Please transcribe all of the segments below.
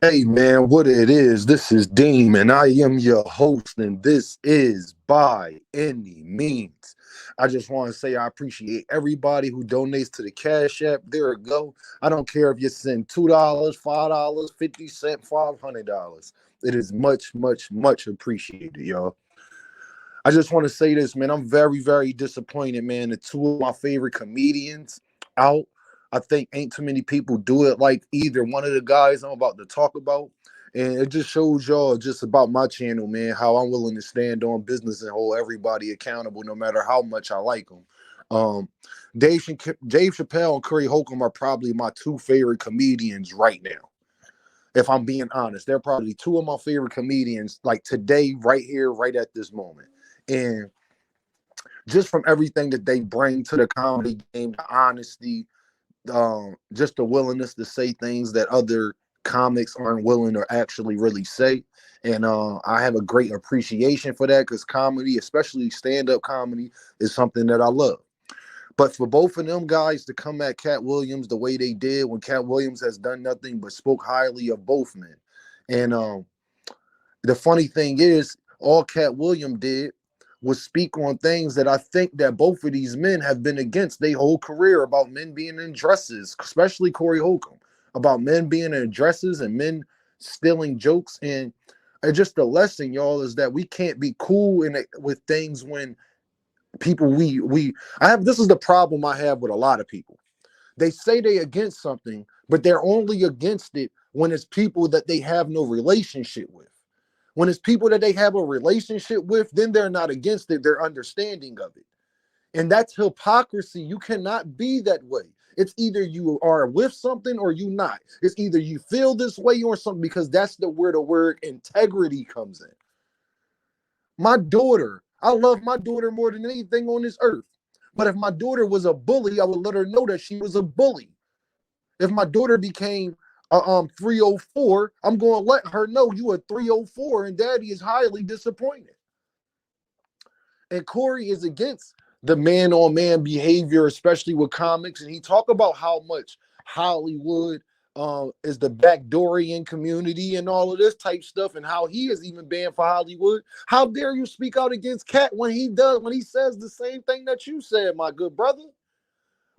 Hey man, what it is, this is Deem, and I am your host, and this is By Any Means. I just want to say I appreciate everybody who donates to the Cash App. There it go. I don't care if you send $2, $5, 50 cents, $500. It is much, much, much appreciated, y'all. I just want to say this, man. I'm very, very disappointed, man. The two of my favorite comedians out. I think ain't too many people do it like either one of the guys I'm about to talk about. And it just shows y'all just about my channel, man, how I'm willing to stand on business and hold everybody accountable no matter how much I like them. Um, Dave Chappelle and Curry Holcomb are probably my two favorite comedians right now. If I'm being honest, they're probably two of my favorite comedians like today, right here, right at this moment. And just from everything that they bring to the comedy game, the honesty, just the willingness to say things that other comics aren't willing to actually really say. And I have a great appreciation for that because comedy, especially stand-up comedy, is something that I love. But for both of them guys to come at Katt Williams the way they did when Katt Williams has done nothing but spoke highly of both men. And the funny thing is, all Katt Williams did was speak on things that I think that both of these men have been against their whole career about men being in dresses, especially Corey Holcomb, about men being in dresses and men stealing jokes. And just the lesson, y'all, is that we can't be cool in it with things when people I have this is the problem I have with a lot of people. They say they against something, but they're only against it when it's people that they have no relationship with. When it's people that they have a relationship with, then they're not against it, they're understanding of it. And that's hypocrisy. You cannot be that way. It's either you are with something or you not. It's either you feel this way or something, because that's where the word integrity comes in. My daughter, I love my daughter more than anything on this earth. But if my daughter was a bully, I would let her know that she was a bully. If my daughter became 304, I'm going to let her know you are 304 and daddy is highly disappointed. And Corey is against the man on man behavior, especially with comics. And he talked about how much Hollywood is the backdoorian community and all of this type stuff, and how he is even banned for Hollywood. How dare you speak out against Katt when he says the same thing that you said, my good brother?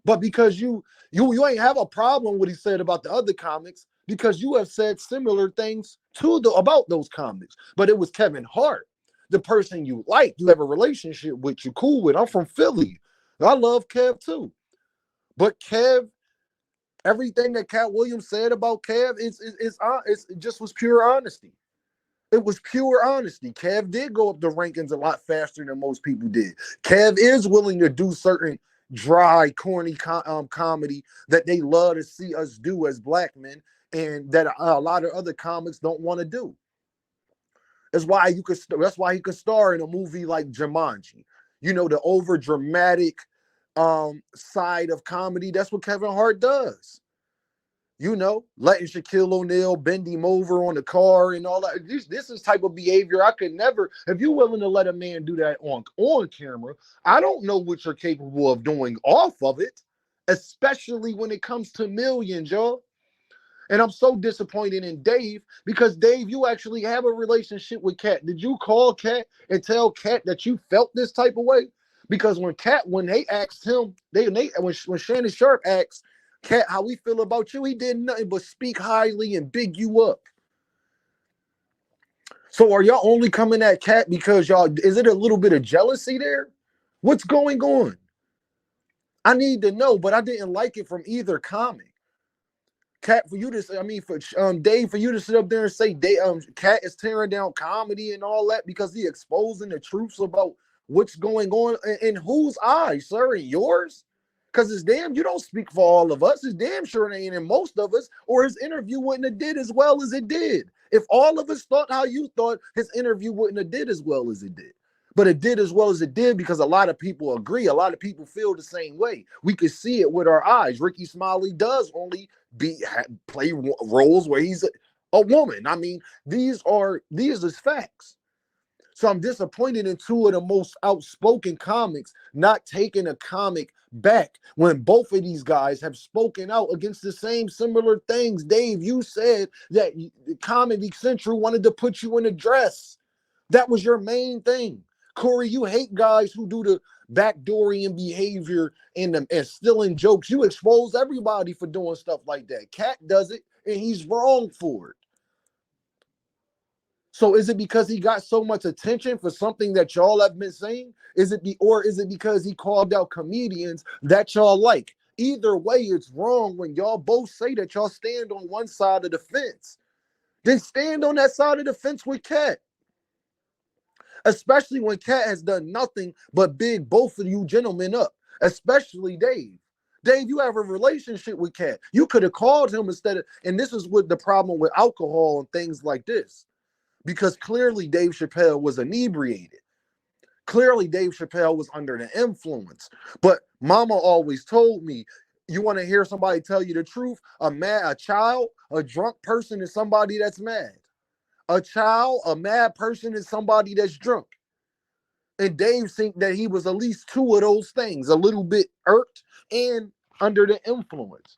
But because you ain't have a problem with what he said about the other comics, because you have said similar things about those comics. But it was Kevin Hart, the person you like, you have a relationship with, you cool with. I'm from Philly. I love Kev too. But Kev, everything that Katt Williams said about Kev it just was pure honesty. It was pure honesty. Kev did go up the rankings a lot faster than most people did. Kev is willing to do certain dry, corny comedy that they love to see us do as black men, and that a lot of other comics don't want to do. That's why he could star in a movie like Jumanji. You know, the over dramatic side of comedy. That's what Kevin Hart does. You know, letting Shaquille O'Neal bend him over on the car and all that. This is type of behavior I could never. If you're willing to let a man do that on camera, I don't know what you're capable of doing off of it, especially when it comes to millions, y'all. And I'm so disappointed in Dave, because Dave, you actually have a relationship with Katt. Did you call Katt and tell Katt that you felt this type of way? Because when they asked him, when Shannon Sharp asked Katt how we feel about you, he did nothing but speak highly and big you up. So are y'all only coming at Katt because is it a little bit of jealousy there? What's going on? I need to know, but I didn't like it from either comic. Katt, for you to say, Dave, for you to sit up there and say Katt is tearing down comedy and all that because he exposing the truths about what's going on in whose eyes, sir? In yours? Because it's damn, you don't speak for all of us. It's damn sure it ain't in most of us, or his interview wouldn't have did as well as it did. If all of us thought how you thought, his interview wouldn't have did as well as it did. But it did as well as it did because a lot of people agree. A lot of people feel the same way. We could see it with our eyes. Ricky Smiley does only play roles where he's a woman. I mean, these are facts. So I'm disappointed in two of the most outspoken comics not taking a comic back when both of these guys have spoken out against the same similar things. Dave, you said that Comedy Central wanted to put you in a dress. That was your main thing. Corey, you hate guys who do the backdoorian behavior and stealing jokes. You expose everybody for doing stuff like that. Cat does it, and he's wrong for it. So is it because he got so much attention for something that y'all have been saying? Is it because he called out comedians that y'all like? Either way, it's wrong when y'all both say that y'all stand on one side of the fence. Then stand on that side of the fence with Cat. Especially when Cat has done nothing but big both of you gentlemen up. Especially Dave. Dave, you have a relationship with Cat. You could have called him instead of, and this is what the problem with alcohol and things like this. Because clearly Dave Chappelle was inebriated. Clearly Dave Chappelle was under the influence. But mama always told me, you want to hear somebody tell you the truth? A child, a drunk person is somebody that's mad. A child, a mad person is somebody that's drunk. And Dave think that he was at least two of those things, a little bit irked and under the influence.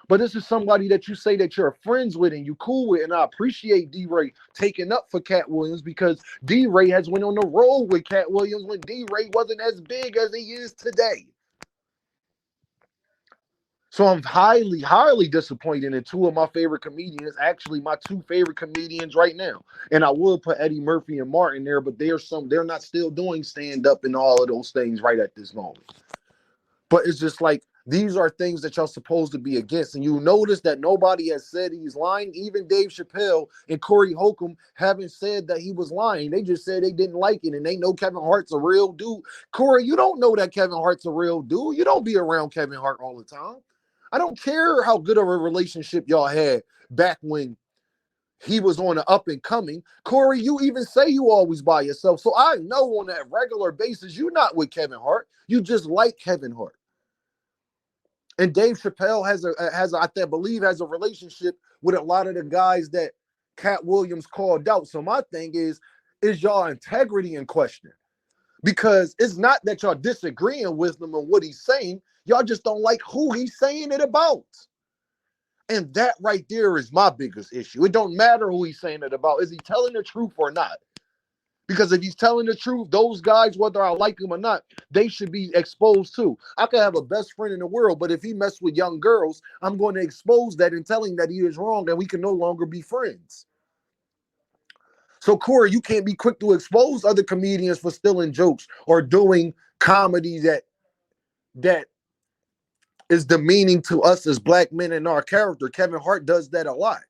But this is somebody that you say that you're friends with and you cool with, and I appreciate D-Ray taking up for Katt Williams because D-Ray has went on the road with Katt Williams when D-Ray wasn't as big as he is today. So I'm highly, highly disappointed in two of my favorite comedians, actually my two favorite comedians right now. And I would put Eddie Murphy and Martin there, but they're not still doing stand-up and all of those things right at this moment. But it's just like, these are things that y'all supposed to be against. And you notice that nobody has said he's lying. Even Dave Chappelle and Corey Holcomb haven't said that he was lying. They just said they didn't like it. And they know Kevin Hart's a real dude. Corey, you don't know that Kevin Hart's a real dude. You don't be around Kevin Hart all the time. I don't care how good of a relationship y'all had back when he was on the up and coming. Corey, you even say you always by yourself. So I know on that regular basis, you're not with Kevin Hart. You just like Kevin Hart. And Dave Chappelle has I believe has a relationship with a lot of the guys that Katt Williams called out. So my thing is y'all integrity in question? Because it's not that y'all disagreeing with him and what he's saying. Y'all just don't like who he's saying it about. And that right there is my biggest issue. It don't matter who he's saying it about. Is he telling the truth or not? Because if he's telling the truth, those guys, whether I like him or not, they should be exposed too. I could have a best friend in the world, but if he messed with young girls, I'm going to expose that and tell him that he is wrong and we can no longer be friends. So, Corey, you can't be quick to expose other comedians for stealing jokes or doing comedy that is demeaning to us as black men and our character. Kevin Hart does that a lot.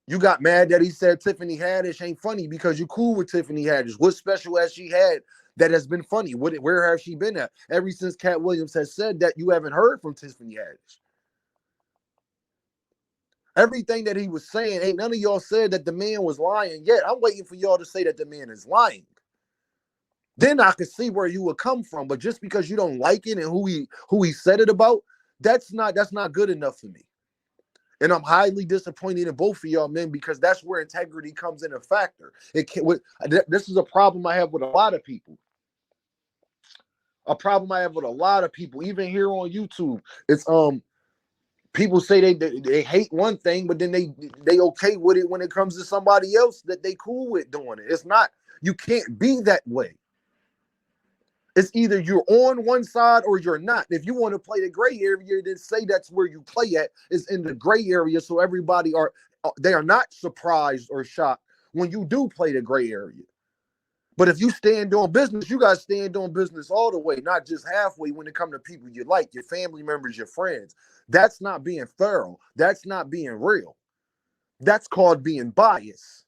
You got mad that he said Tiffany Haddish ain't funny because you cool with Tiffany Haddish. What special has she had that has been funny? Where has she been at? Ever since Katt Williams has said that, you haven't heard from Tiffany Haddish. Everything that he was saying, ain't none of y'all said that the man was lying yet. I'm waiting for y'all to say that the man is lying. Then I could see where you would come from. But just because you don't like it and who he said it about, that's not good enough for me. And I'm highly disappointed in both of y'all men because that's where integrity comes in a factor. This is a problem I have with a lot of people. A problem I have with a lot of people, even here on YouTube. It's people say they hate one thing, but then they okay with it when it comes to somebody else that they cool with doing it. It's not, you can't be that way. It's either you're on one side or you're not. If you want to play the gray area, then say that's where you play at, is in the gray area, so everybody are not surprised or shocked when you do play the gray area. But if you stand on business, you got to stand on business all the way, not just halfway when it comes to people you like, your family members, your friends. That's not being thorough. That's not being real. That's called being biased.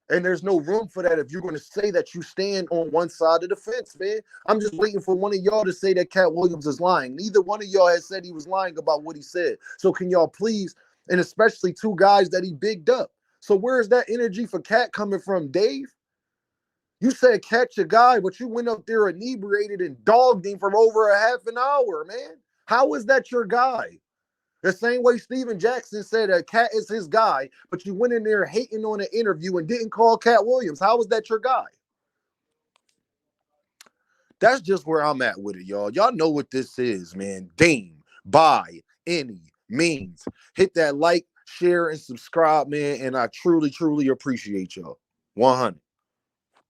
And there's no room for that if you're going to say that you stand on one side of the fence, man. I'm just waiting for one of y'all to say that Katt Williams is lying. Neither one of y'all has said he was lying about what he said. So can y'all please, and especially two guys that he bigged up. So where's that energy for Katt coming from, Dave? You said catch a guy, but you went up there inebriated and dogged him for over a half an hour, man. How is that your guy? The same way Steven Jackson said that Katt is his guy, but you went in there hating on an interview and didn't call Katt Williams. How is that your guy? That's just where I'm at with it, y'all. Y'all know what this is, man. Deem by any means. Hit that like, share, and subscribe, man. And I truly, truly appreciate y'all. 100.